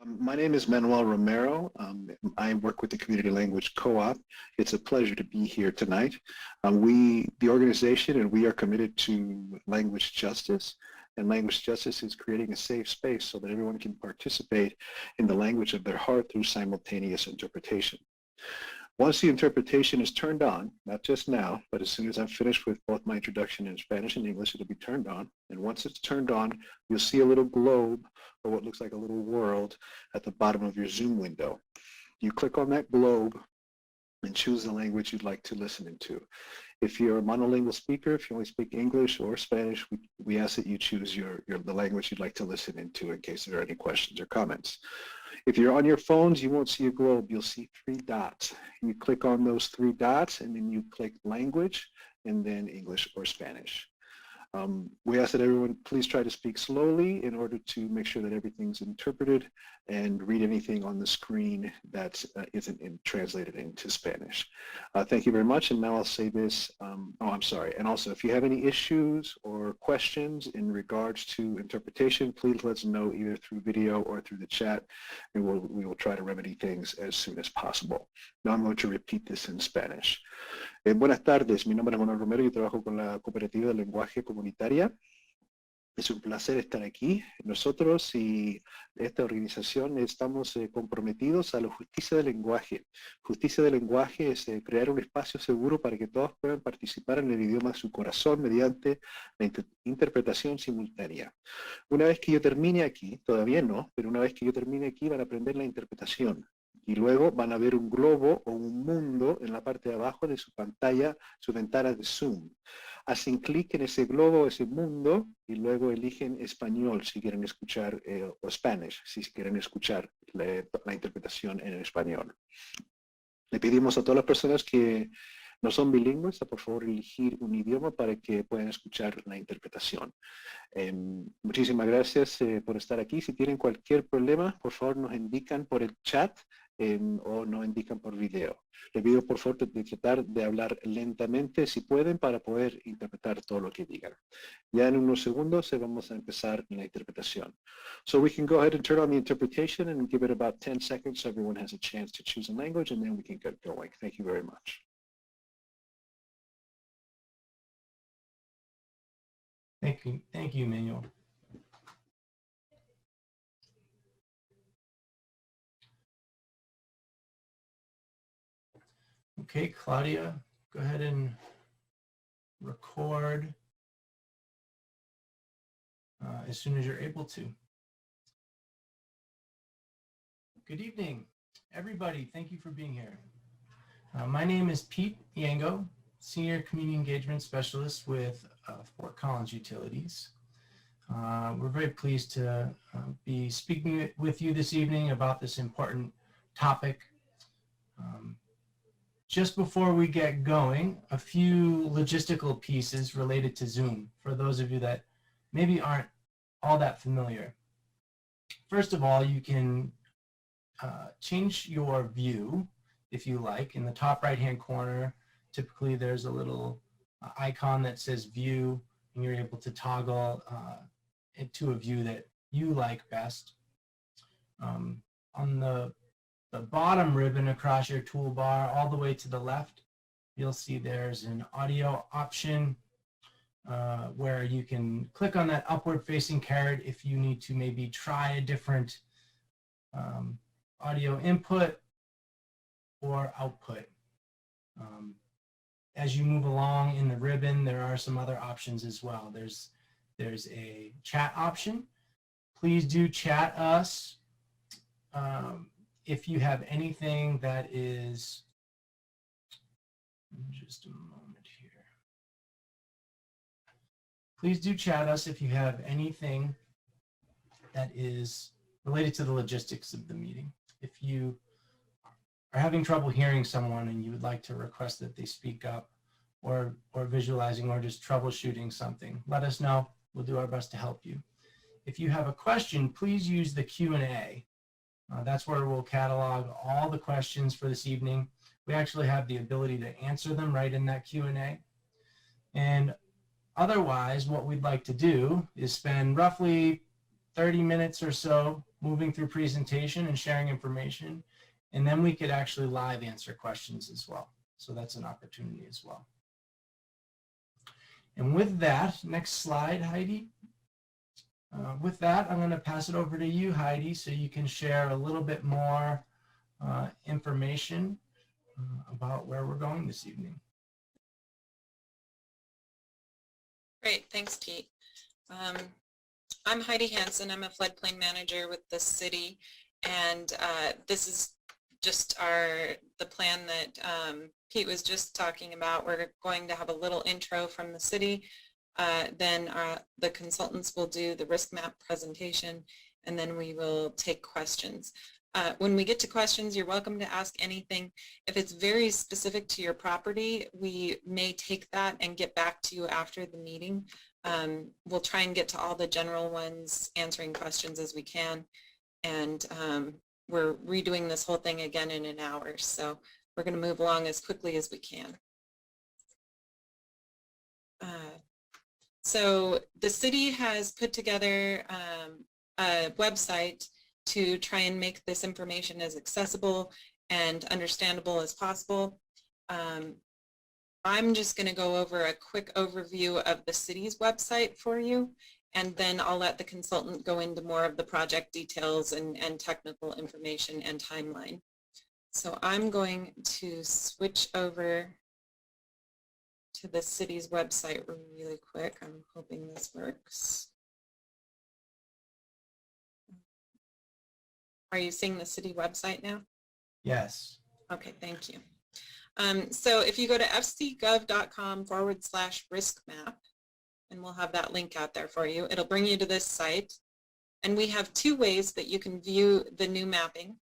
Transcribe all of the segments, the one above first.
My name is Manuel Romero. I work with the Community Language Co-op. It's a pleasure to be here tonight. The organization, and we are committed to language justice. And language justice is creating a safe space so that everyone can participate in the language of their heart through simultaneous interpretation. Once the interpretation is turned on, not just now, but as soon as I'm finished with both my introduction in Spanish and English, it'll be turned on. And once it's turned on, you'll see a little globe or what looks like a little world at the bottom of your Zoom window. You click on that globe and choose the language you'd like to listen into. If you're a monolingual speaker, if you only speak English or Spanish, we ask that you choose the language you'd like to listen into in case there are any questions or comments. If you're on your phones, you won't see a globe. You'll see 3 dots. You click on those 3 dots, and then you click language, and then English or Spanish. We ask that everyone please try to speak slowly in order to make sure that everything's interpreted and read anything on the screen that isn't translated into Spanish. Thank you very much, and now I'll say this. I'm sorry. And also, if you have any issues or questions in regards to interpretation, please let us know either through video or through the chat, and we will try to remedy things as soon as possible. Now I'm going to repeat this in Spanish. Buenas tardes, mi nombre es Manuel Romero y trabajo con la Cooperativa de Lenguaje Comunitaria. Es un placer estar aquí. Nosotros y esta organización estamos comprometidos a la justicia del lenguaje. Justicia del lenguaje es crear un espacio seguro para que todos puedan participar en el idioma de su corazón mediante la interpretación simultánea. Una vez que yo termine aquí, todavía no, pero una vez que yo termine aquí van a aprender la interpretación. Y luego van a ver un globo o un mundo en la parte de abajo de su pantalla, su ventana de Zoom. Hacen clic en ese globo, ese mundo, y luego eligen español si quieren escuchar, o Spanish si quieren escuchar la interpretación en español. Le pedimos a todas las personas que no son bilingües a por favor elegir un idioma para que puedan escuchar la interpretación. Muchísimas gracias por estar aquí. Si tienen cualquier problema, por favor nos indican por el chat o nos indican por video. Les pido por favor de tratar de hablar lentamente si pueden para poder interpretar todo lo que digan. Ya en unos segundos vamos a empezar la interpretación. So we can go ahead and turn on the interpretation and give it about 10 seconds so everyone has a chance to choose a language, and then we can get going. Thank you very much. Thank you, Manuel. Okay, Claudia, go ahead and record as soon as you're able to. Good evening, everybody. Thank you for being here. My name is Pete Yango, Senior Community Engagement Specialist with Fort Collins Utilities. We're very pleased to be speaking with you this evening about this important topic. Just before we get going, a few logistical pieces related to Zoom for those of you that maybe aren't all that familiar. First of all, you can change your view if you like. In the top right-hand corner, typically there's a little icon that says view, and you're able to toggle into a view that you like best. On the bottom ribbon across your toolbar, all the way to the left, you'll see there's an audio option where you can click on that upward facing caret if you need to maybe try a different audio input or output. As you move along in the ribbon, there are some other options as well. There's a chat option. Please do chat us if you have anything that is, just a moment here. Please do chat us if you have anything that is related to the logistics of the meeting. If you are having trouble hearing someone and you would like to request that they speak up, or visualizing, or just troubleshooting something, let us know. We'll do our best to help you. If you have a question, please use the Q&A. That's where we'll catalog all the questions for this evening. We actually have the ability to answer them right in that Q&A. And otherwise, what we'd like to do is spend roughly 30 minutes or so moving through presentation and sharing information, and then we could actually live answer questions as well. So that's an opportunity as well. And with that, next slide, Heidi. With that, I'm going to pass it over to you, Heidi, so you can share a little bit more information about where we're going this evening. Great, thanks, Pete. I'm Heidi Hansen. I'm a floodplain manager with the city, and this is just the plan that Pete was just talking about. We're going to have a little intro from the city, then the consultants will do the risk map presentation, and then we will take questions. When we get to questions, you're welcome to ask anything. If it's very specific to your property, we may take that and get back to you after the meeting. We'll try and get to all the general ones, answering questions as we can. And we're redoing this whole thing again in an hour, so we're going to move along as quickly as we can. So the city has put together a website to try and make this information as accessible and understandable as possible. I'm just going to go over a quick overview of the city's website for you, and then I'll let the consultant go into more of the project details and technical information and timeline. So I'm going to switch over to the city's website really quick. I'm hoping this works. Are you seeing the city website now? Yes. Okay, thank you. So if you go to fcgov.com/riskmap, and we'll have that link out there for you, it'll bring you to this site. And we have two ways that you can view the new mapping.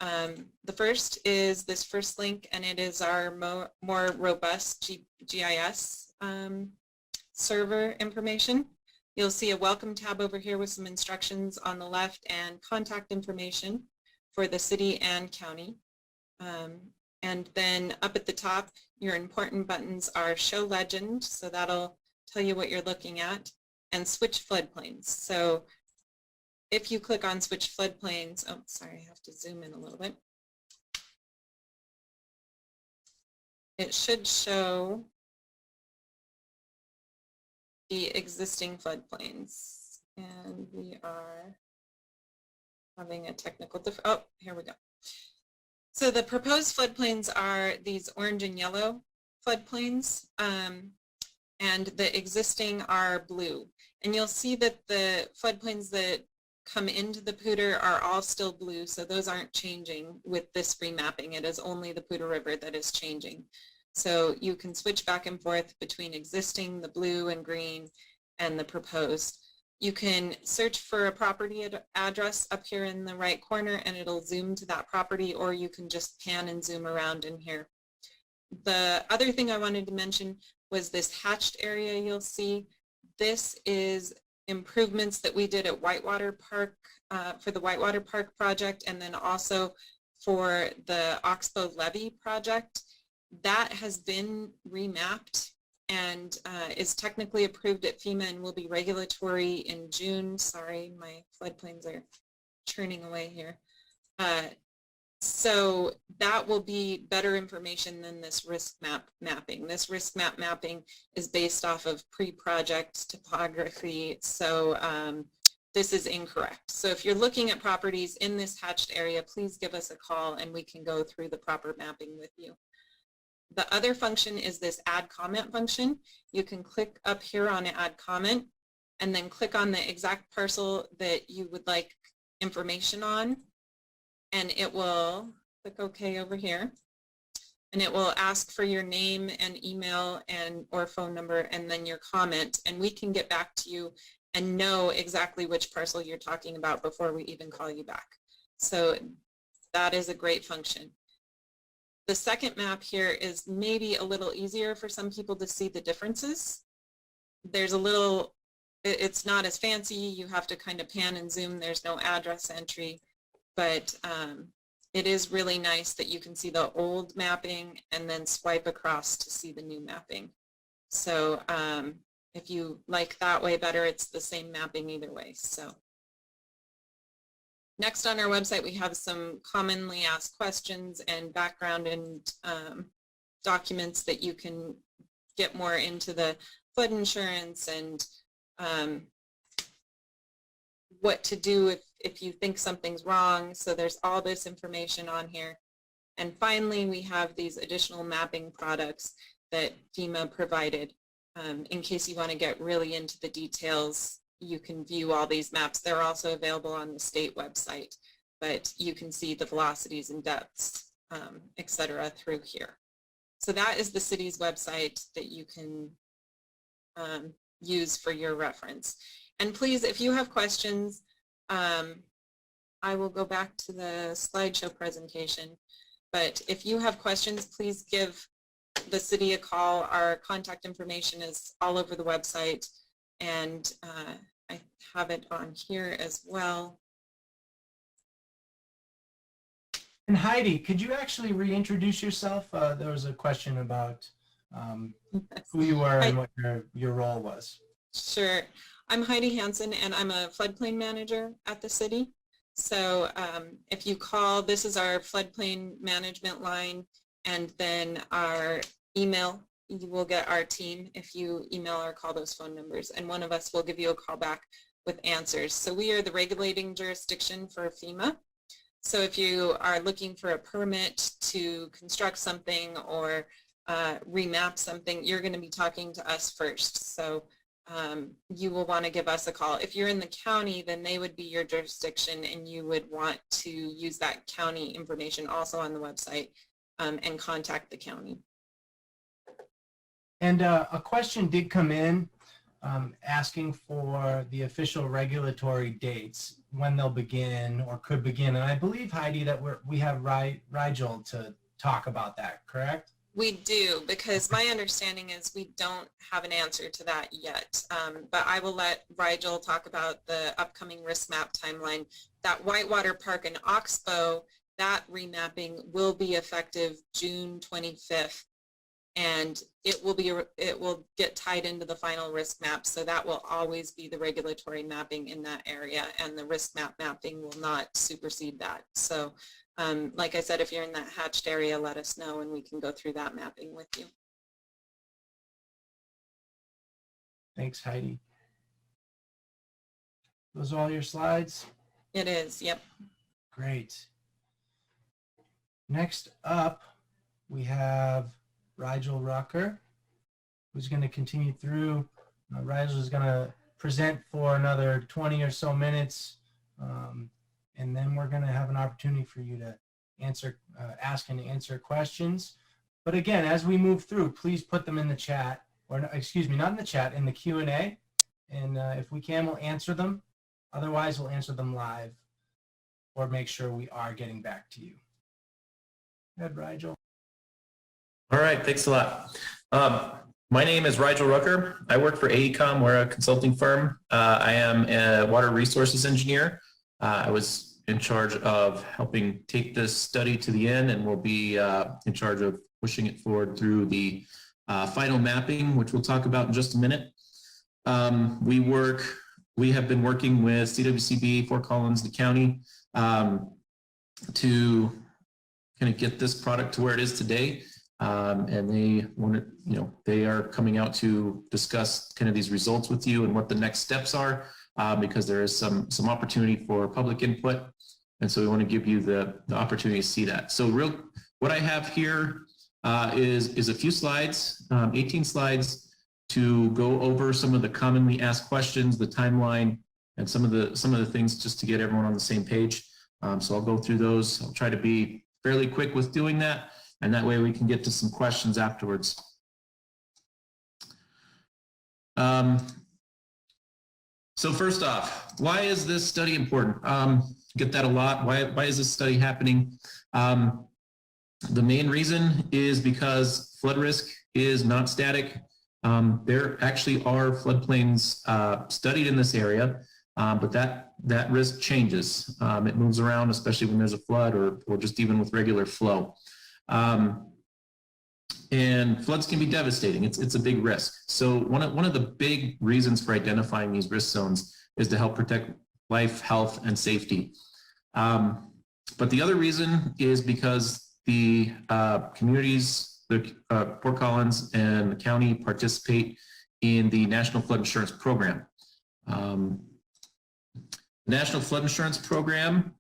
The first is this first link, and it is our more robust GIS server information. You'll see a welcome tab over here with some instructions on the left and contact information for the city and county. And then up at the top, your important buttons are Show Legend, so that'll tell you what you're looking at, and Switch Floodplains. So if you click on Switch Floodplains, oh, sorry, I have to zoom in a little bit. It should show the existing floodplains, and we are having a technical oh, here we go. So the proposed floodplains are these orange and yellow floodplains, and the existing are blue. And you'll see that the floodplains that come into the Poudre are all still blue, so those aren't changing with this remapping. It is only the Poudre River that is changing. So you can switch back and forth between existing, the blue and green, and the proposed. You can search for a property address up here in the right corner, and it'll zoom to that property, or you can just pan and zoom around in here. The other thing I wanted to mention was this hatched area you'll see. This is improvements that we did at Whitewater Park for the Whitewater Park project, and then also for the Oxbow Levee project. That has been remapped and is technically approved at FEMA and will be regulatory in June. Sorry, my floodplains are churning away here. So that will be better information than this risk map mapping. This risk map mapping is based off of pre-project topography, so this is incorrect. So if you're looking at properties in this hatched area, please give us a call and we can go through the proper mapping with you. The other function is this add comment function. You can click up here on add comment and then click on the exact parcel that you would like information on, and it will click OK over here, and it will ask for your name and email and or phone number and then your comment, and we can get back to you and know exactly which parcel you're talking about before we even call you back. So that is a great function. The second map here is maybe a little easier for some people to see the differences. There's a little, it's not as fancy, you have to kind of pan and zoom, there's no address entry, but it is really nice that you can see the old mapping and then swipe across to see the new mapping. So if you like that way better, it's the same mapping either way. So Next on our website, we have some commonly asked questions and background and documents that you can get more into the flood insurance and what to do if you think something's wrong. So there's all this information on here. And finally, we have these additional mapping products that FEMA provided. In case you want to get really into the details, you can view all these maps. They're also available on the state website, but you can see the velocities and depths, etc. through here. So that is the city's website that you can use for your reference. And please, if you have questions, I will go back to the slideshow presentation. But if you have questions, please give the city a call. Our contact information is all over the website, and I have it on here as well. And Heidi, could you actually reintroduce yourself? There was a question about who you were and what your role was. Sure. I'm Heidi Hansen, and I'm a floodplain manager at the city. So if you call, this is our floodplain management line, and then our email, you will get our team if you email or call those phone numbers, and one of us will give you a call back with answers. So we are the regulating jurisdiction for FEMA. So if you are looking for a permit to construct something or remap something, you're going to be talking to us first. So you will want to give us a call. If you're in the county, then they would be your jurisdiction, and you would want to use that county information also on the website and contact the county. And a question did come in asking for the official regulatory dates, when they'll begin or could begin. And I believe, Heidi, that we have Rigel to talk about that, correct? We do, because my understanding is we don't have an answer to that yet. But I will let Rigel talk about the upcoming RiskMap timeline. That Whitewater Park and Oxbow, that remapping will be effective June 25th. And it will get tied into the final risk map, so that will always be the regulatory mapping in that area, and the risk map mapping will not supersede that. So like I said, if you're in that hatched area, let us know and we can go through that mapping with you. Thanks, Heidi. Those are all your slides? It is, yep. Great. Next up, we have Rigel Rocker, who's going to continue through. Rigel is going to present for another 20 or so minutes, and then we're going to have an opportunity for you to answer, ask and answer questions. But again, as we move through, please put them in the chat, or excuse me, not in the chat, in the Q&A, and if we can, we'll answer them. Otherwise, we'll answer them live or make sure we are getting back to you. Go ahead, Rigel. All right, thanks a lot. My name is Rigel Rocker. I work for AECOM. We're a consulting firm. I am a water resources engineer. I was in charge of helping take this study to the end, and will be in charge of pushing it forward through the final mapping, which we'll talk about in just a minute. We have been working with CWCB, Fort Collins, the county, to kind of get this product to where it is today. And they want to, they are coming out to discuss kind of these results with you and what the next steps are, because there is some opportunity for public input. And so we want to give you the opportunity to see that. So what I have here is a few slides, 18 slides, to go over some of the commonly asked questions, the timeline, and some of the things just to get everyone on the same page. So I'll go through those. I'll try to be fairly quick with doing that, and that way we can get to some questions afterwards. So first off, why is this study important? Get that a lot. Why is this study happening? The main reason is because flood risk is not static. There actually are floodplains studied in this area, but that risk changes. It moves around, especially when there's a flood or just even with regular flow. And floods can be devastating. It's a big risk. So one of the big reasons for identifying these risk zones is to help protect life, health, and safety. But the other reason is because the communities, the Fort Collins and the county participate in the National Flood Insurance Program. The National Flood Insurance Program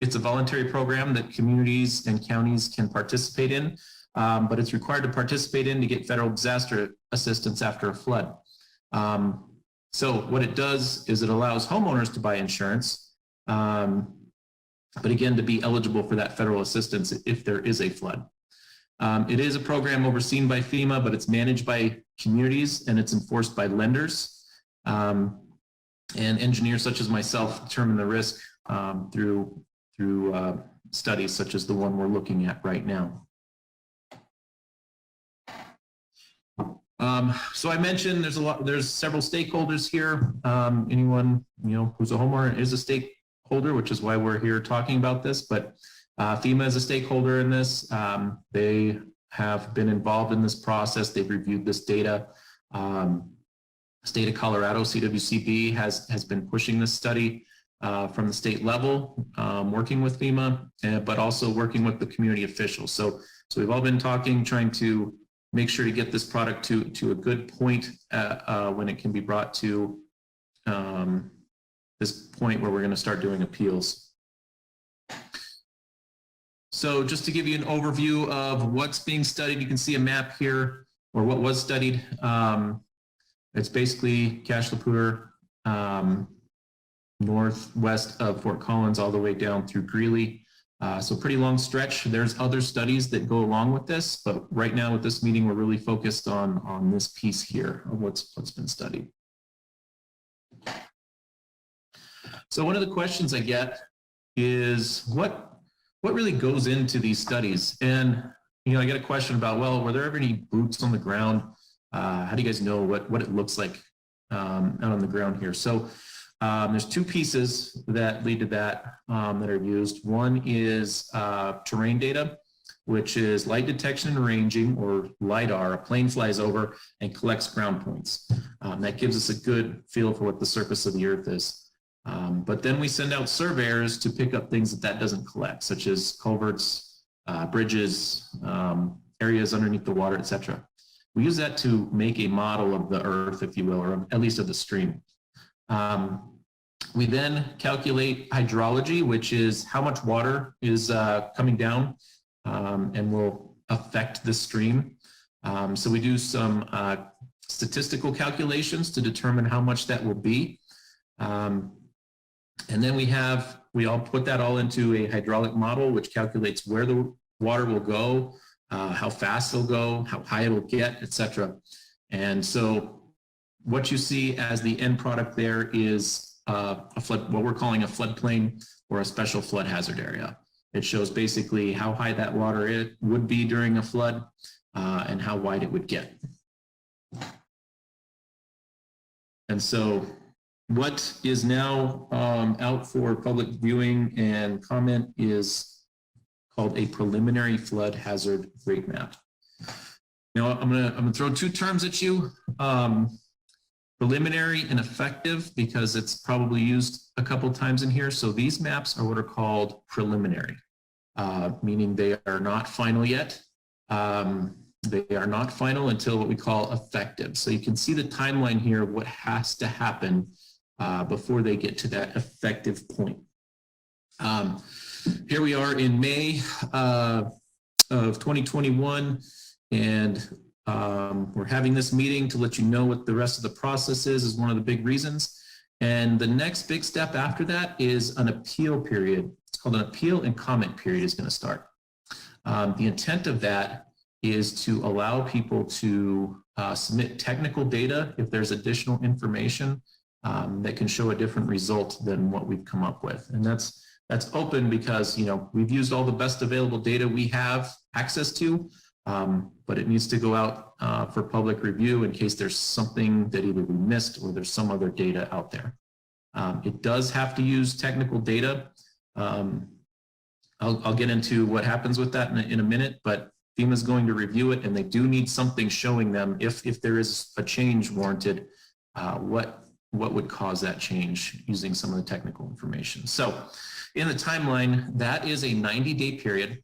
it's a voluntary program that communities and counties can participate in, but it's required to participate in to get federal disaster assistance after a flood. So what it does is it allows homeowners to buy insurance, but again, to be eligible for that federal assistance if there is a flood. It is a program overseen by FEMA, but it's managed by communities and it's enforced by lenders. And engineers such as myself determine the risk through studies such as the one we're looking at right now. So I mentioned there's several stakeholders here. Anyone who's a homeowner is a stakeholder, which is why we're here talking about this. But FEMA is a stakeholder in this. They have been involved in this process. They've reviewed this data. State of Colorado, CWCB, has been pushing this study from the state level, working with FEMA, but also working with the community officials. So we've all been talking, trying to make sure to get this product to a good point when it can be brought to this point where we're going to start doing appeals. So just to give you an overview of what's being studied, you can see a map here, or what was studied. It's basically Cache la Poudre, northwest of Fort Collins, all the way down through Greeley. So pretty long stretch. There's other studies that go along with this, but right now with this meeting, we're really focused on this piece here of what's been studied. So one of the questions I get is what really goes into these studies? And I get a question about, well, were there ever any boots on the ground? How do you guys know what it looks like out on the ground here? So there's two pieces that lead to that that are used. One is terrain data, which is light detection and ranging, or LIDAR. A plane flies over and collects ground points. That gives us a good feel for what the surface of the earth is. But then we send out surveyors to pick up things that doesn't collect, such as culverts, bridges, areas underneath the water, etc. We use that to make a model of the earth, if you will, or at least of the stream. We then calculate hydrology, which is how much water is coming down and will affect the stream. So we do some statistical calculations to determine how much that will be. And then we all put that all into a hydraulic model, which calculates where the water will go, how fast it'll go, how high it'll get, etc. And so what you see as the end product there is what we're calling a floodplain, or a special flood hazard area. It shows basically how high that water would be during a flood and how wide it would get. And so what is now out for public viewing and comment is called a preliminary flood hazard rate map. Now I'm gonna throw two terms at you. Preliminary and effective, because it's probably used a couple times in here. So these maps are what are called preliminary, meaning they are not final yet. They are not final until what we call effective. So you can see the timeline here of what has to happen before they get to that effective point. Here we are in May of 2021, and we're having this meeting to let you know what the rest of the process is one of the big reasons. And the next big step after that is an appeal period. It's called an appeal and comment period is going to start. The intent of that is to allow people to submit technical data if there's additional information that can show a different result than what we've come up with. And that's open because we've used all the best available data we have access to, but it needs to go out for public review in case there's something that either we missed or there's some other data out there. It does have to use technical data. I'll get into what happens with that in a minute, but FEMA is going to review it, and they do need something showing them if there is a change warranted, what what would cause that change using some of the technical information. So in the timeline, that is a 90-day period.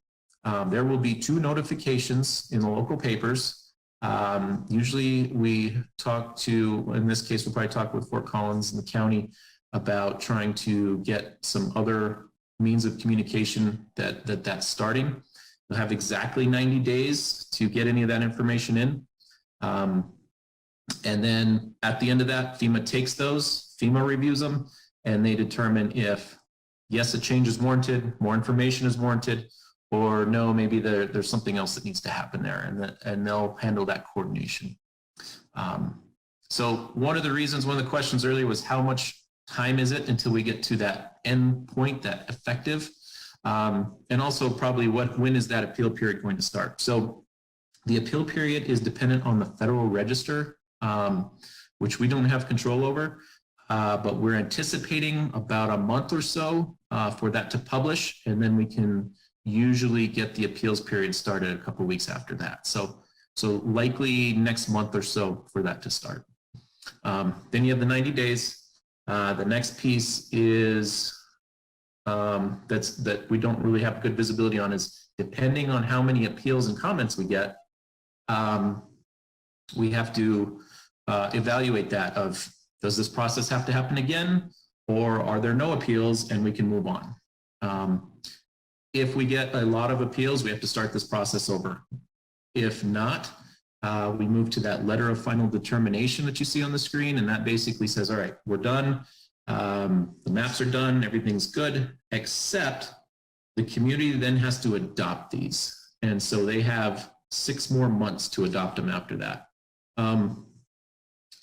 There will be 2 notifications in the local papers. Usually we talk to, in this case, we'll probably talk with Fort Collins and the county about trying to get some other means of communication that's starting. They'll have exactly 90 days to get any of that information in. And then at the end of that, FEMA takes those, FEMA reviews them, and they determine if, yes, a change is warranted, more information is warranted, or no, maybe there's something else that needs to happen there, and they'll handle that coordination. So one of the reasons, one of the questions earlier was how much time is it until we get to that end point, that effective? And also probably when is that appeal period going to start? So the appeal period is dependent on the Federal Register, which we don't have control over, but we're anticipating about a month or so for that to publish, and then we can usually get the appeals period started a couple of weeks after that. So likely next month or so for that to start. Then you have the 90 days. The next piece is that we don't really have good visibility on is depending on how many appeals and comments we get, we have to evaluate that of, does this process have to happen again, or are there no appeals and we can move on? If we get a lot of appeals, we have to start this process over. If not, we move to that letter of final determination that you see on the screen, and that basically says, all right, we're done. The maps are done, everything's good, except the community then has to adopt these. And so they have 6 more months to adopt them after that.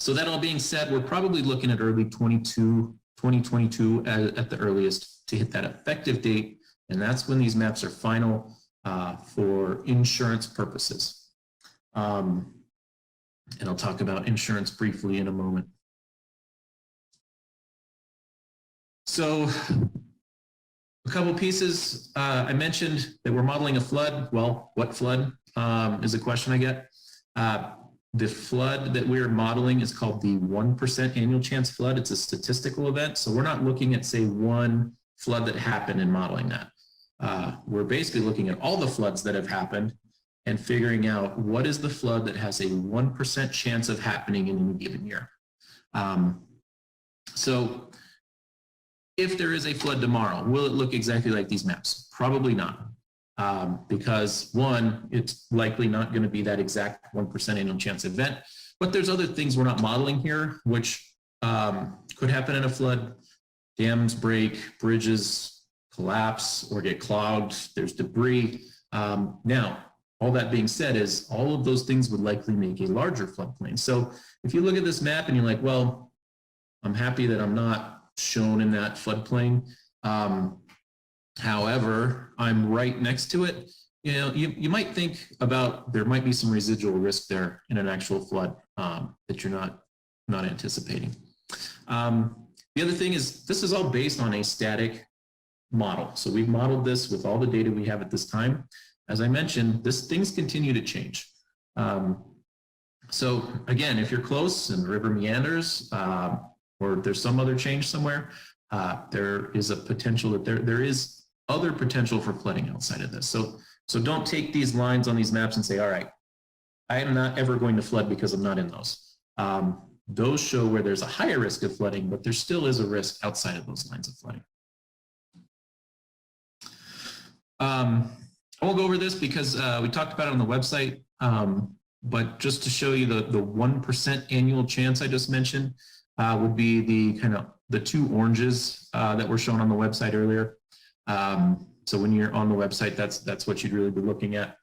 So that all being said, we're probably looking at early 2022 at the earliest to hit that effective date. And that's when these maps are final for insurance purposes. And I'll talk about insurance briefly in a moment. So a couple pieces. I mentioned that we're modeling a flood. Well, what flood is a question I get. The flood that we're modeling is called the 1% annual chance flood. It's a statistical event. So we're not looking at, say, one flood that happened and modeling that. We're basically looking at all the floods that have happened and figuring out what is the flood that has a 1% chance of happening in any given year. So if there is a flood tomorrow, will it look exactly like these maps? Probably not. Because one, it's likely not going to be that exact 1% annual chance event, but there's other things we're not modeling here, which could happen in a flood. Dams break, bridges collapse or get clogged, there's debris. Now, all that being said is all of those things would likely make a larger floodplain. So if you look at this map and you're like, well, I'm happy that I'm not shown in that floodplain. However, I'm right next to it. You know, you might think about there might be some residual risk there in an actual flood that you're not anticipating. The other thing is this is all based on a static model. So we've modeled this with all the data we have at this time. As I mentioned, things continue to change. So again, if you're close and the river meanders or there's some other change somewhere, there is a potential that there is other potential for flooding outside of this. So don't take these lines on these maps and say, all right, I am not ever going to flood because I'm not in those. Those show where there's a higher risk of flooding, but there still is a risk outside of those lines of flooding. I won't go over this because we talked about it on the website, but just to show you the 1% annual chance I just mentioned would be the 2 oranges that were shown on the website earlier. So when you're on the website, that's what you'd really be looking at.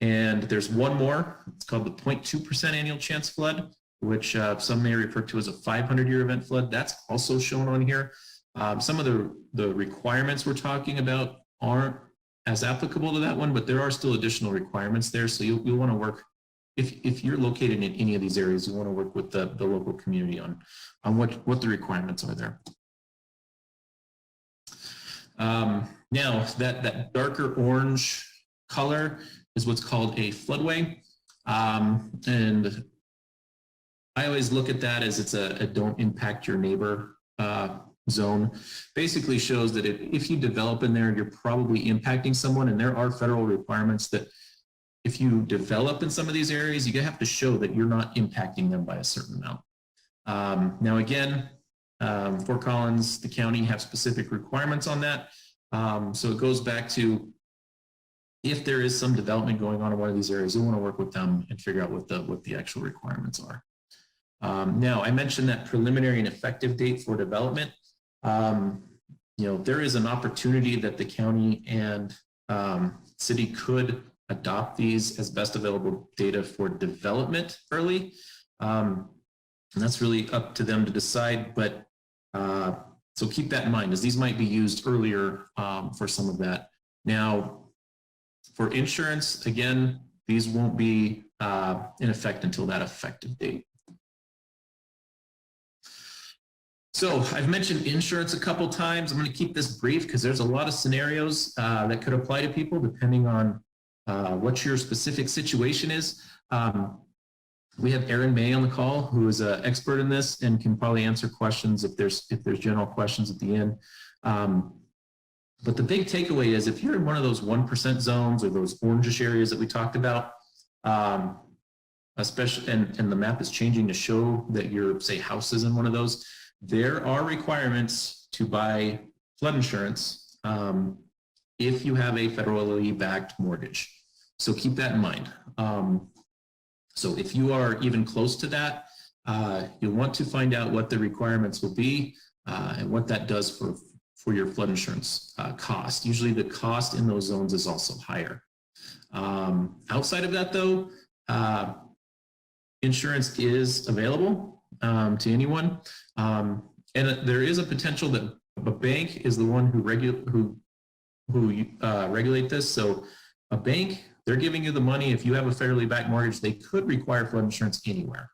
And there's one more, it's called the 0.2% annual chance flood, which some may refer to as a 500-year event flood. That's also shown on here. Some of the requirements we're talking about aren't as applicable to that one, but there are still additional requirements there. So you'll want to work, if you're located in any of these areas, you want to work with the local community on what the requirements are there. Now that darker orange color is what's called a floodway. And I always look at that as it's a don't impact your neighbor zone. Basically shows that if you develop in there, you're probably impacting someone, and there are federal requirements that if you develop in some of these areas, you have to show that you're not impacting them by a certain amount. Now again, Fort Collins, the county have specific requirements on that. So it goes back to if there is some development going on in one of these areas, you want to work with them and figure out what the actual requirements are. Now I mentioned that preliminary and effective date for development. There is an opportunity that the county and city could adopt these as best available data for development early. And that's really up to them to decide, but so keep that in mind, as these might be used earlier for some of that. Now, for insurance, again, these won't be in effect until that effective date. So I've mentioned insurance a couple times. I'm going to keep this brief because there's a lot of scenarios that could apply to people depending on what your specific situation is. We have Erin May on the call, who is an expert in this and can probably answer questions if there's general questions at the end. But the big takeaway is if you're in one of those 1% zones or those orangish areas that we talked about, especially, and the map is changing to show that your, say, house is in one of those, there are requirements to buy flood insurance if you have a federally backed mortgage. So keep that in mind. So if you are even close to that, you'll want to find out what the requirements will be and what that does for your flood insurance cost. Usually the cost in those zones is also higher. Outside of that though, insurance is available to anyone. And there is a potential that a bank is the one who regulate this. So a bank, they're giving you the money. If you have a federally backed mortgage, they could require flood insurance anywhere.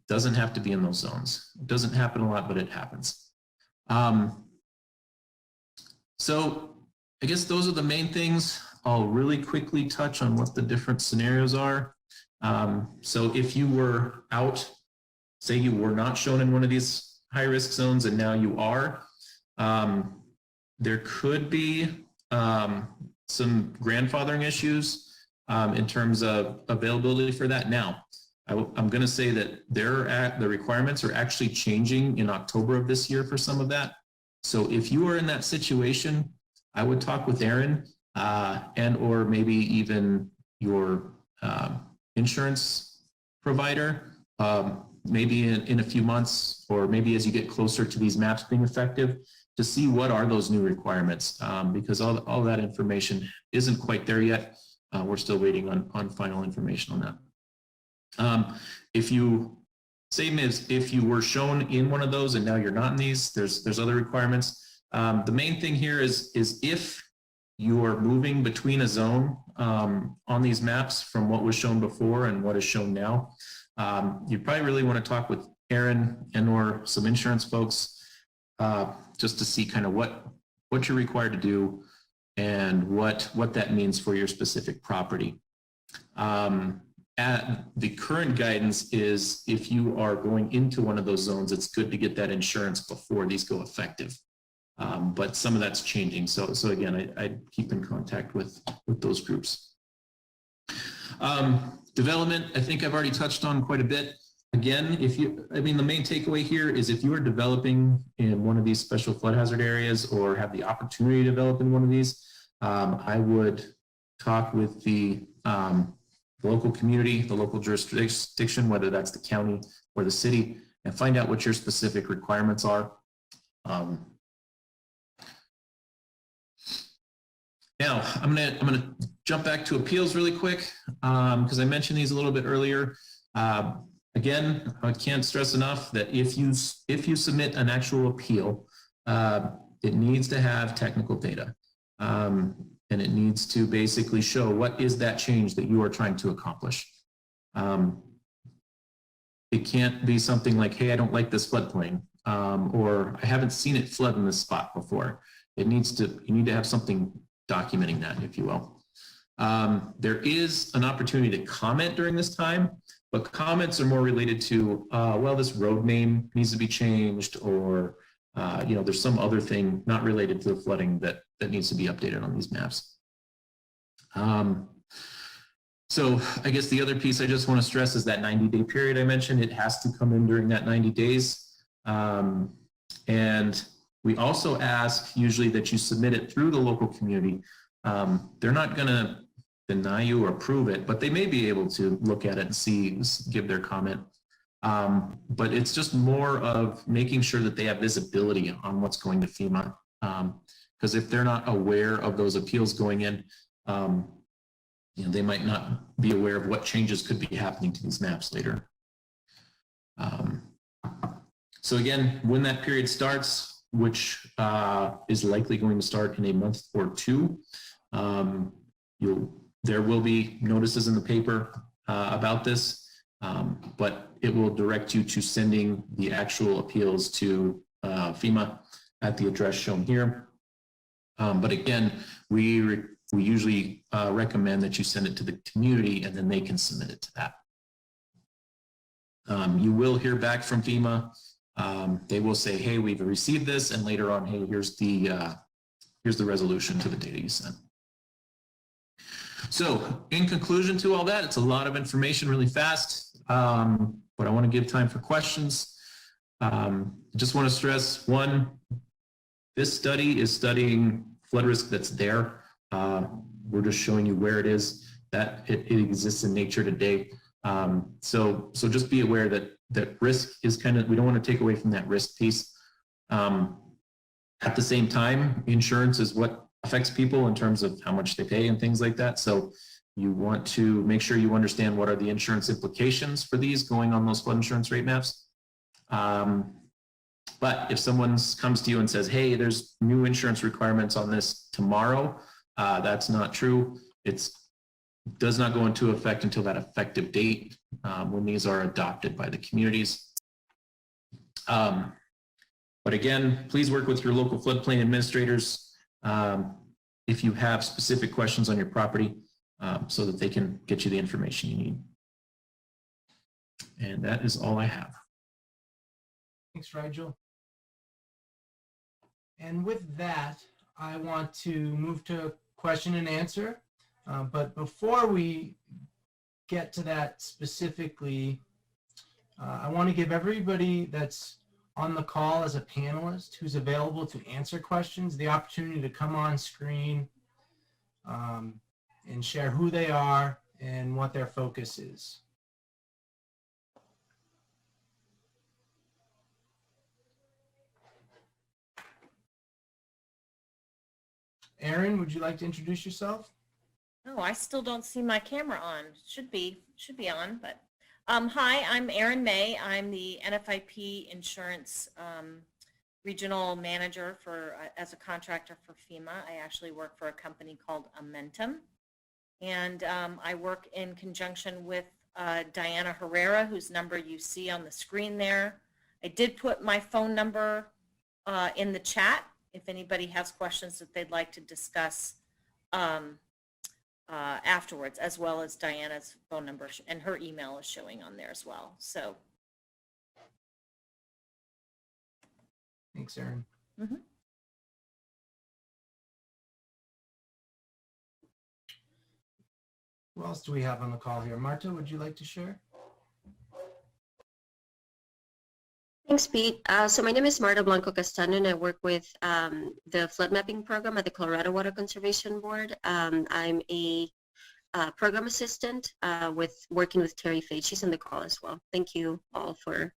Doesn't have to be in those zones. It doesn't happen a lot, but it happens. So I guess those are the main things. I'll really quickly touch on what the different scenarios are. So if you were out, say you were not shown in one of these high risk zones and now you are, there could be some grandfathering issues in terms of availability for that. Now, I'm going to say that the requirements are actually changing in October of this year for some of that. So if you are in that situation, I would talk with Erin and or maybe even your insurance provider, maybe in a few months, or maybe as you get closer to these maps being effective, to see what are those new requirements, because all that information isn't quite there yet. We're still waiting on final information on that. If you were shown in one of those and now you're not in these, there's other requirements. The main thing here is if you are moving between a zone on these maps from what was shown before and what is shown now, you probably really want to talk with Erin and or some insurance folks just to see kind of what you're required to do and what that means for your specific property. The current guidance is if you are going into one of those zones, it's good to get that insurance before these go effective. But some of that's changing. So again, I keep in contact with those groups. Development, I think I've already touched on quite a bit. Again, the main takeaway here is if you are developing in one of these special flood hazard areas or have the opportunity to develop in one of these, I would talk with the local community, the local jurisdiction, whether that's the county or the city, and find out what your specific requirements are. Now, I'm gonna jump back to appeals really quick because I mentioned these a little bit earlier. Again, I can't stress enough that if you submit an actual appeal, it needs to have technical data. And it needs to basically show what is that change that you are trying to accomplish. It can't be something like, hey, I don't like this floodplain, or I haven't seen it flood in this spot before. You need to have something documenting that, if you will. There is an opportunity to comment during this time, but comments are more related to, well, this road name needs to be changed, or there's some other thing not related to the flooding that needs to be updated on these maps. So I guess the other piece I just want to stress is that 90-day period I mentioned. It has to come in during that 90 days. And we also ask usually that you submit it through the local community. They're not going to deny you or approve it, but they may be able to look at it and give their comment. But it's just more of making sure that they have visibility on what's going to FEMA. Because if they're not aware of those appeals going in, they might not be aware of what changes could be happening to these maps later. So again, when that period starts, which is likely going to start in a month or two, there will be notices in the paper about this, but it will direct you to sending the actual appeals to FEMA at the address shown here. But again, we usually recommend that you send it to the community and then they can submit it to that. You will hear back from FEMA. They will say, hey, we've received this, and later on, hey, here's the resolution to the data you sent. So in conclusion to all that, it's a lot of information really fast, but I want to give time for questions. Just want to stress, one, this study is studying flood risk that's there. We're just showing you where it is, that it exists in nature today. So just be aware that risk is we don't want to take away from that risk piece. At the same time, insurance is what affects people in terms of how much they pay and things like that. So you want to make sure you understand what are the insurance implications for these going on those flood insurance rate maps. But if someone comes to you and says, hey, there's new insurance requirements on this tomorrow, that's not true. It does not go into effect until that effective date when these are adopted by the communities. But again, please work with your local floodplain administrators if you have specific questions on your property so that they can get you the information you need. And that is all I have. Thanks, Rigel. And with that, I want to move to question and answer. But before we get to that specifically, I want to give everybody that's on the call as a panelist who's available to answer questions the opportunity to come on screen and share who they are and what their focus is. Erin, would you like to introduce yourself? Oh, I still don't see my camera on. Should be on, but hi, I'm Erin May. I'm the NFIP Insurance Regional Manager as a contractor for FEMA. I actually work for a company called Amentum, and I work in conjunction with Diana Herrera, whose number you see on the screen there. I did put my phone number in the chat if anybody has questions that they'd like to discuss afterwards, as well as Diana's phone number, and her email is showing on there as well. So thanks, Erin. Mm-hmm. Who else do we have on the call here? Marta, would you like to share? Thanks, Pete. So my name is Marta Blanco Castano, and I work with the flood mapping program at the Colorado Water Conservation Board. I'm a program assistant working with Terry Fade. She's on the call as well. Thank you all for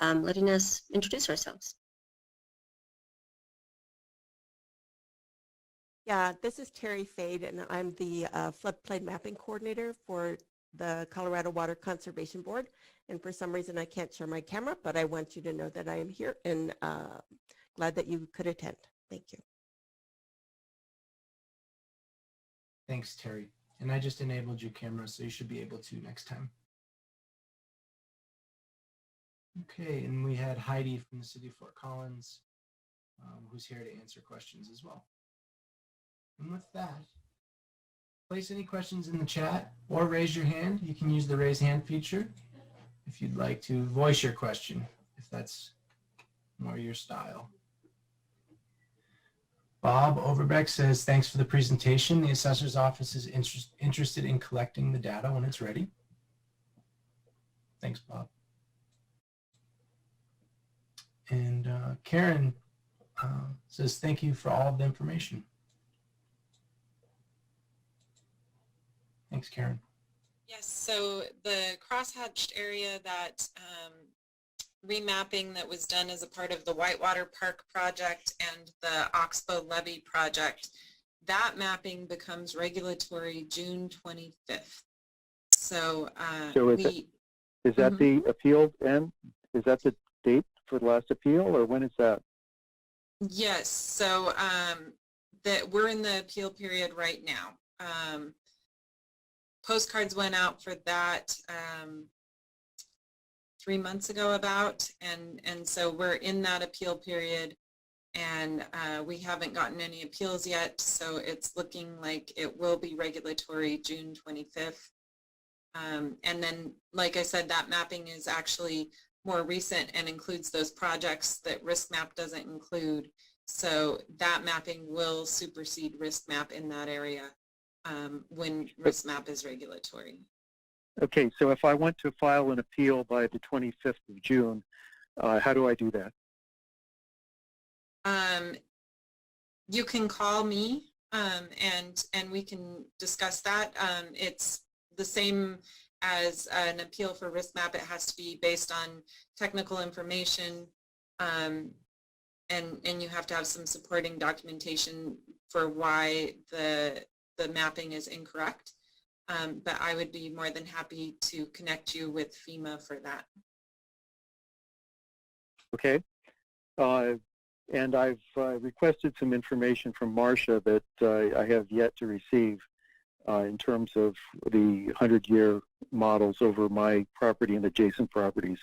letting us introduce ourselves. Yeah, this is Terry Fade, and I'm the floodplain mapping coordinator for the Colorado Water Conservation Board. And for some reason, I can't share my camera, but I want you to know that I am here and glad that you could attend. Thank you. Thanks, Terry. And I just enabled your camera, so you should be able to next time. Okay, and we had Heidi from the city of Fort Collins, who's here to answer questions as well. And with that, place any questions in the chat or raise your hand. You can use the raise hand feature if you'd like to voice your question, if that's more your style. Bob Overbeck says, thanks for the presentation. The assessor's office is interested in collecting the data when it's ready. Thanks, Bob. And Karen says, thank you for all of the information. Thanks, Karen. Yes, so the crosshatched area, that remapping that was done as a part of the Whitewater Park project and the Oxbow Levee project, that mapping becomes regulatory June 25th. So, is that the appeal end? Is that the date for the last appeal, or when is that? Yes, so that we're in the appeal period right now. Postcards went out for that 3 months ago about, and so we're in that appeal period, and we haven't gotten any appeals yet, so it's looking like it will be regulatory June 25th. And then, like I said, that mapping is actually more recent and includes those projects that RiskMap doesn't include. So that mapping will supersede RiskMap in that area when RiskMap is regulatory. Okay, so if I want to file an appeal by the 25th of June, how do I do that? You can call me and we can discuss that. It's the same as an appeal for RiskMap. It has to be based on technical information, and you have to have some supporting documentation for why the mapping is incorrect. But I would be more than happy to connect you with FEMA for that. Okay. And I've requested some information from Marcia that I have yet to receive in terms of the 100-year models over my property and adjacent properties.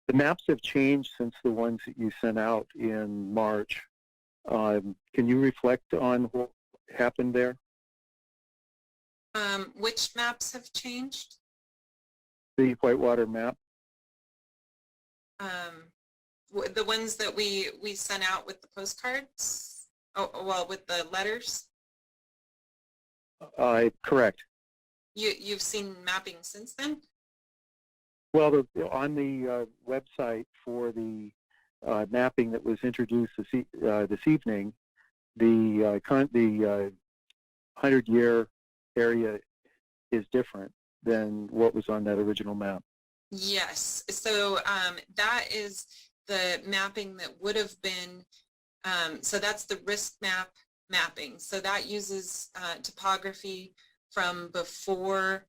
The maps have changed since the ones that you sent out in March. Can you reflect on what happened there? Which maps have changed? The Whitewater map? The ones that we sent out with the postcards? Oh, well, with the letters? Correct. You've seen mapping since then? Well, on the website for the mapping that was introduced this evening, the 100-year area is different than what was on that original map. Yes. So that is the mapping that would have been, so that's the RiskMap mapping. So that uses topography from before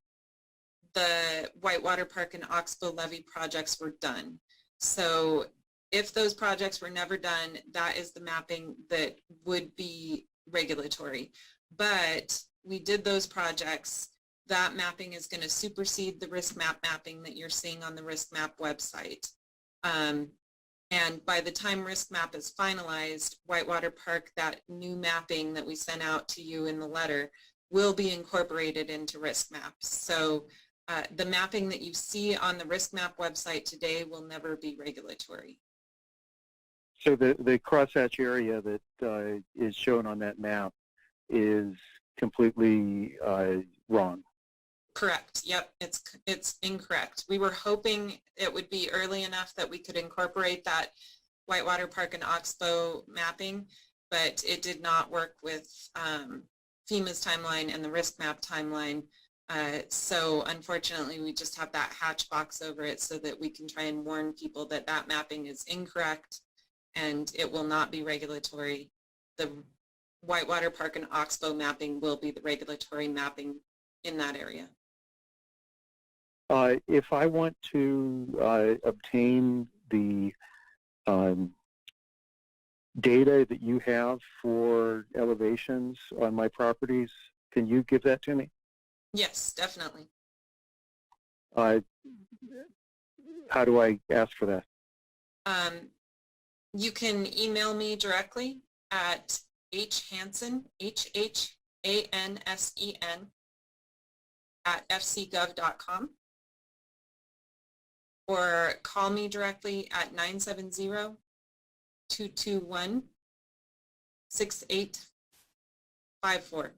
the Whitewater Park and Oxbow Levee projects were done. So if those projects were never done, that is the mapping that would be regulatory. But we did those projects. That mapping is going to supersede the RiskMap mapping that you're seeing on the RiskMap website. And by the time RiskMap is finalized, Whitewater Park, that new mapping that we sent out to you in the letter, will be incorporated into RiskMap. So the mapping that you see on the RiskMap website today will never be regulatory. So the crosshatch area that is shown on that map is completely wrong. Correct. Yep, it's incorrect. We were hoping it would be early enough that we could incorporate that Whitewater Park and Oxbow mapping, but it did not work with FEMA's timeline and the RiskMap timeline. So unfortunately, we just have that hatch box over it so that we can try and warn people that that mapping is incorrect and it will not be regulatory. The Whitewater Park and Oxbow mapping will be the regulatory mapping in that area. If I want to obtain the data that you have for elevations on my properties, can you give that to me? Yes, definitely. How do I ask for that? You can email me directly at hhansen, ANSEN @fcgov.com, or call me directly at 970-221-6854.